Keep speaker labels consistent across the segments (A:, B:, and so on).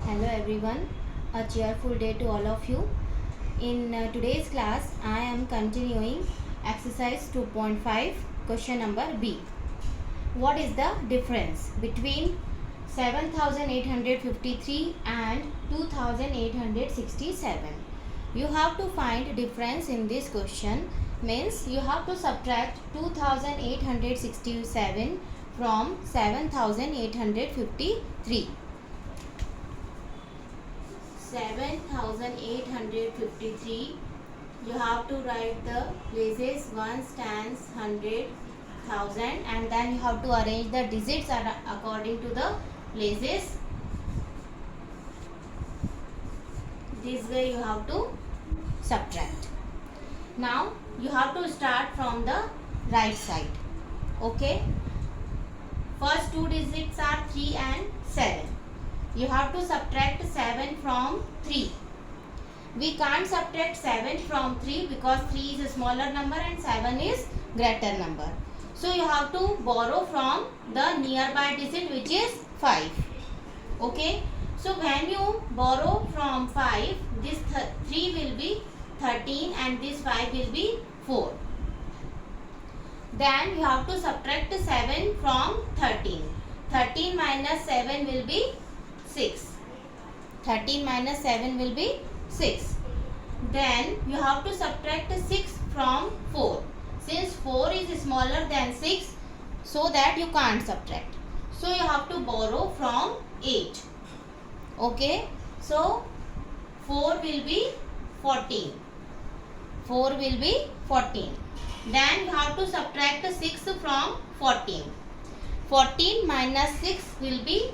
A: Hello everyone, a cheerful day to all of you. In today's class, I am continuing exercise 2.5, question number B. What is the difference between 7853 and 2867? You have to find difference in this question, means you have to subtract 2867 from 7853. 7853, you have to write the places ones, tens, hundred, thousand, and then you have to arrange the digits according to the places. This way you have to subtract. Now you have to start from the right side. Okay, first two digits are 3 and 7. You have to subtract 7 from 3. We can't subtract 7 from 3 because 3 is a smaller number and 7 is greater number. So you have to borrow from the nearby digit, which is 5. Okay. So when you borrow from 5, this 3 will be 13 and this 5 will be 4. Then you have to subtract 7 from 13. 13 minus 7 will be 6. 13 minus 7 will be 6. Then you have to subtract 6 from 4. Since 4 is smaller than 6, so that you can't subtract. So you have to borrow from 8. Okay. So 4 will be 14. 4 will be 14. Then you have to subtract 6 from 14. 14 minus 6 will be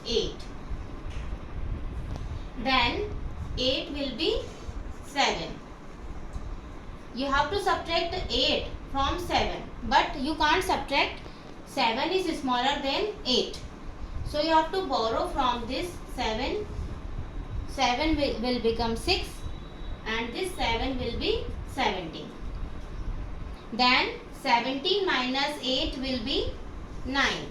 A: 8. Then 8 will be 7. You have to subtract 8 from 7, but you can't subtract. 7 is smaller than 8. So you have to borrow from this 7. 7 will become 6 and this 7 will be 17. Then 17 minus 8 will be 9.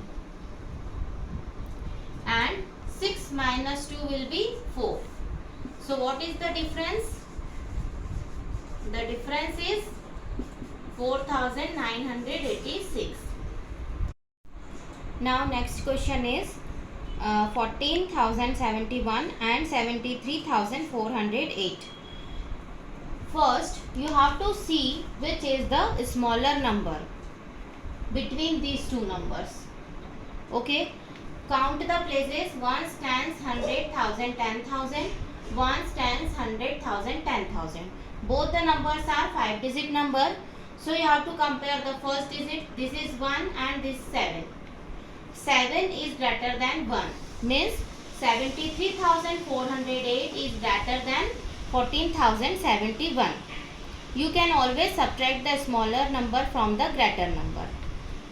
A: And 6 minus 2 will be 4. So what is the difference? The difference is 4986. Now next question is 14,071 and 73,408. First you have to see which is the smaller number between these two numbers. Okay. Count the places ones, tens, hundred, thousand, 10,000. Ones, tens, 100,000, 10,000. Both the numbers are 5-digit number. So you have to compare the first digit. This is 1 and this 7. 7 is greater than 1. Means 73,408 is greater than 14,071. You can always subtract the smaller number from the greater number.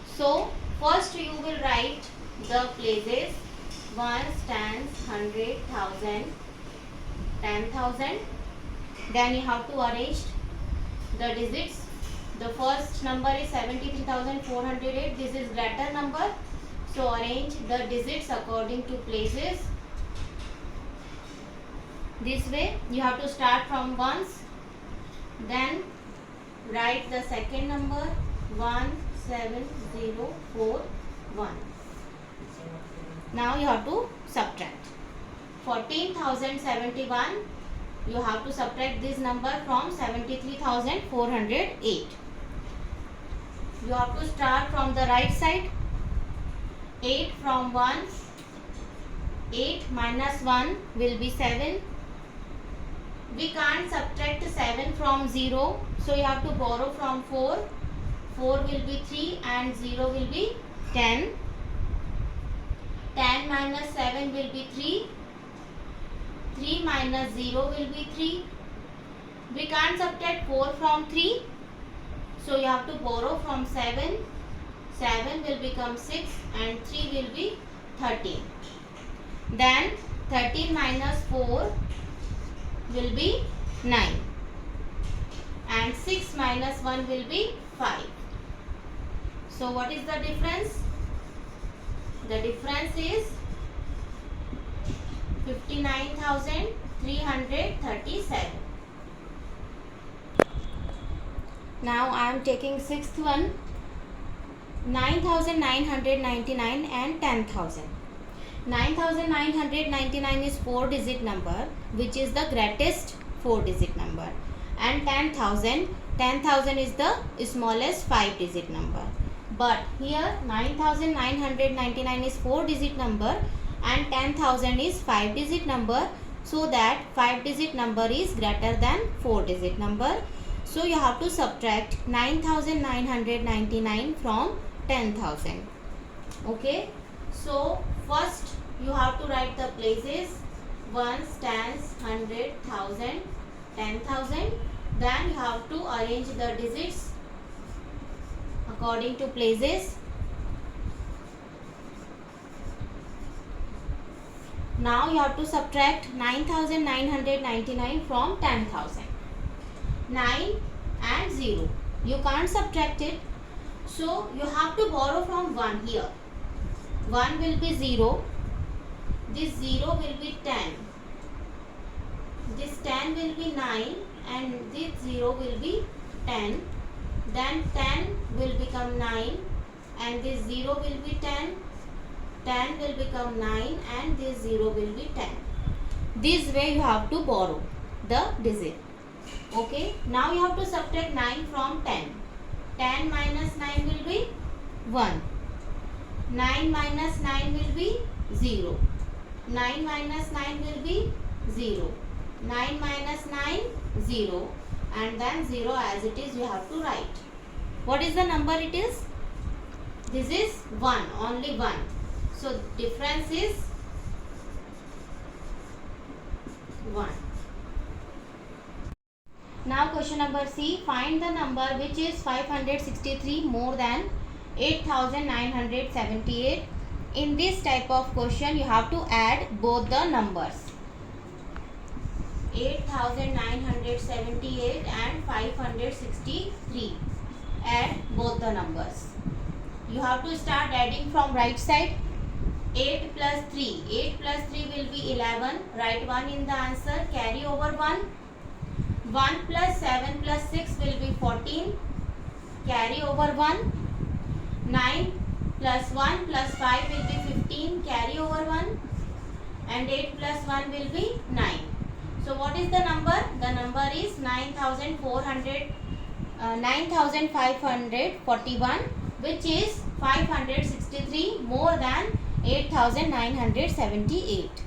A: So first you will write the places ones, tens, 100,000, 10,000. Then you have to arrange the digits. The first number is 73,408. This is greater number. So arrange the digits according to places. This way you have to start from ones. Then write the second number 17041. Now you have to subtract 14,071. You have to subtract this number from 73,408. You have to start from the right side. 8 from 1. 8 minus 1 will be 7. We can't subtract 7 from 0. So you have to borrow from 4. 4 will be 3 and 0 will be 10. 10 minus 7 will be 3. 3 minus 0 will be 3. We can't subtract 4 from 3. So you have to borrow from 7. 7 will become 6 and 3 will be 13. Then 13 minus 4 will be 9. And 6 minus 1 will be 5. So what is the difference? The difference is 59,337. Now I am taking sixth one, 9,999 and 10,000. 9,999 is 4-digit number, which is the greatest 4-digit number, and 10,000 is the smallest 5-digit number. But here 9,999 is 4-digit number and 10,000 is 5-digit number, so that 5-digit number is greater than 4-digit number. So you have to subtract 9,999 from 10,000. Okay. So first you have to write the places: ones, tens, 100, 1,000, 10,000. Then you have to arrange the digits according to places. Now you have to subtract 9,999 from 10,000. 9 and 0. You can't subtract it. So you have to borrow from 1 here. 1 will be 0. This 0 will be 10. This 10 will be 9 and this 0 will be 10. Then 10 will become 9 and this 0 will be 10. 10 will become 9 and this 0 will be 10. This way you have to borrow the digit. Okay. Now you have to subtract 9 from 10. 10 minus 9 will be 1. 9 minus 9 will be 0. 9 minus 9 will be 0. 9 minus 9, 0. And then 0 as it is you have to write. What is the number it is? This is 1, only 1. So difference is 1. Now question number C. Find the number which is 563 more than 8,978. In this type of question you have to add both the numbers. 8,978 and 563. Add both the numbers. You have to start adding from right side. 8 plus 3. 8 plus 3 will be 11. Write 1 in the answer. Carry over 1. 1 plus 7 plus 6 will be 14. Carry over 1. 9 plus 1 plus 5 will be 15. Carry over 1. And 8 plus 1 will be 9. So what is the number? The number is 9,541, which is 563 more than 8,978.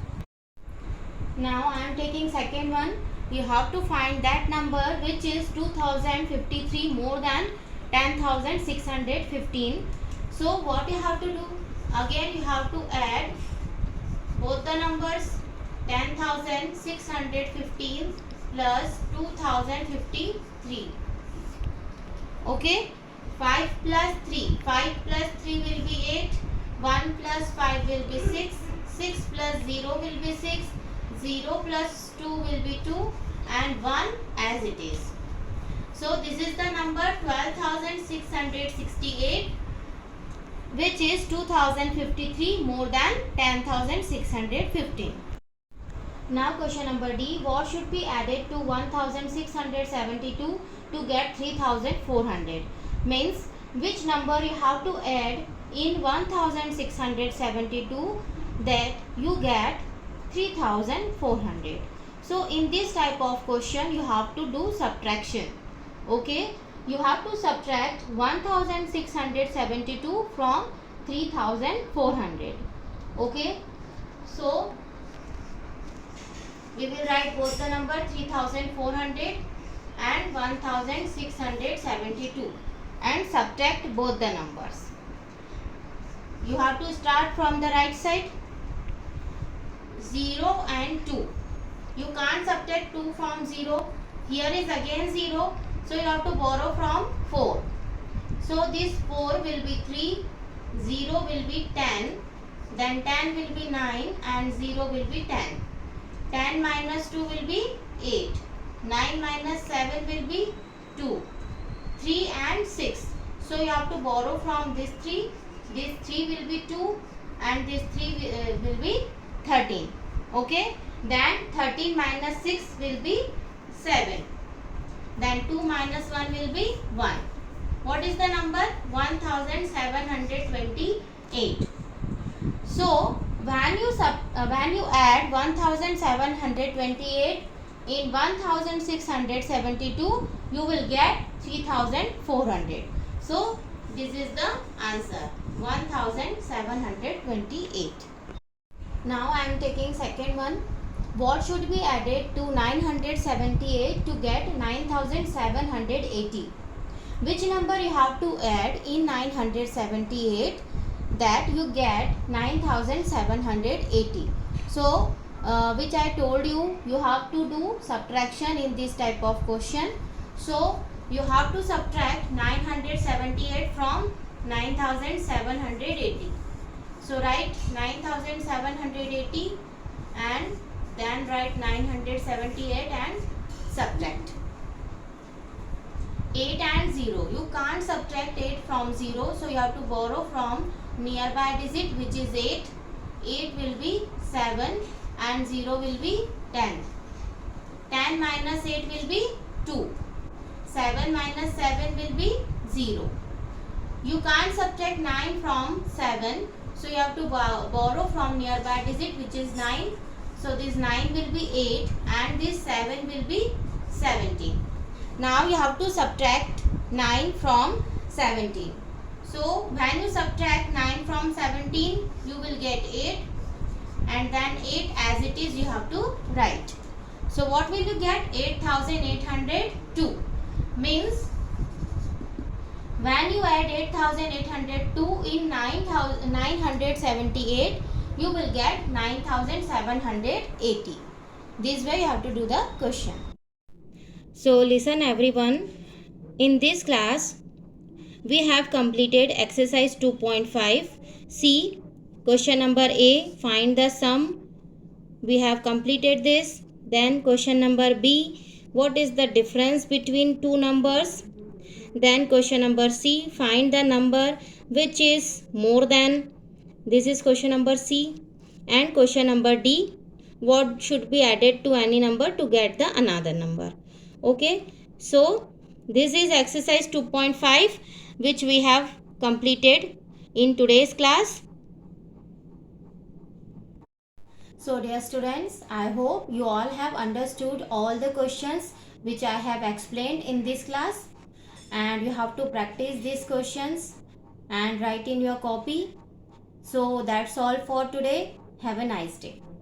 A: Now I am taking second one. You have to find that number which is 2,053 more than 10,615. So what you have to do? Again you have to add both the numbers. 10,615 plus 2,053. Okay. 5 plus 3. 5 plus 3 will be 8. 1 plus 5 will be 6. 6 plus 0 will be 6. 0 plus 2 will be 2. And 1 as it is. So this is the number 12,668, which is 2,053 more than 10,615. Now question number D. What should be added to 1,672 to get 3,400? Means which number you have to add in 1,672 that you get 3,400. So in this type of question you have to do subtraction. Okay. You have to subtract 1,672 from 3,400. Okay. So we will write both the number 3,400 and 1,672 and subtract both the numbers. You have to start from the right side. 0 and 2. You can't subtract 2 from 0. Here is again 0. So you have to borrow from 4. So this 4 will be 3. 0 will be 10. Then 10 will be 9 and 0 will be 10. 10 minus 2 will be 8. 9 minus 7 will be 2. 3 and 6. So you have to borrow from this 3. This 3 will be 2 and this 3 will be 13. Okay. Then 13 minus 6 will be 7. Then 2 minus 1 will be 1. What is the number? 1728. So when you add 1728 in 1672, you will get 3400. So this is the answer, 1728. Now I am taking second one. What should be added to 978 to get 9780? Which number you have to add in 978 that you get 9780? So which I told you, you have to do subtraction in this type of question. So you have to subtract 978 from 9780. So write 9780 and then write 978 and subtract. 8 and 0. You can't subtract 8 from 0. So you have to borrow from nearby digit, which is 8. 8 will be 7 and 0 will be 10. 10 minus 8 will be 2. 7 minus 7 will be 0. You can't subtract 9 from 7. So you have to borrow from nearby digit, which is 9. So this 9 will be 8 and this 7 will be 17. Now you have to subtract 9 from 17. So when you subtract 9 from 17, you will get 8, and then 8 as it is you have to write. So what will you get? 8802. Means when you add 8802 in 978, you will get 9780. This way you have to do the question. So listen everyone, in this class we have completed exercise 2.5. See, question number A, find the sum. We have completed this. Then question number B, what is the difference between two numbers? Then question number C, find the number which is more than. This is question number C. And question number D, what should be added to any number to get the another number. Okay, so this is exercise 2.5 which we have completed in today's class. So dear students, I hope you all have understood all the questions which I have explained in this class, and you have to practice these questions and write in your copy. So that's all for today. Have a nice day.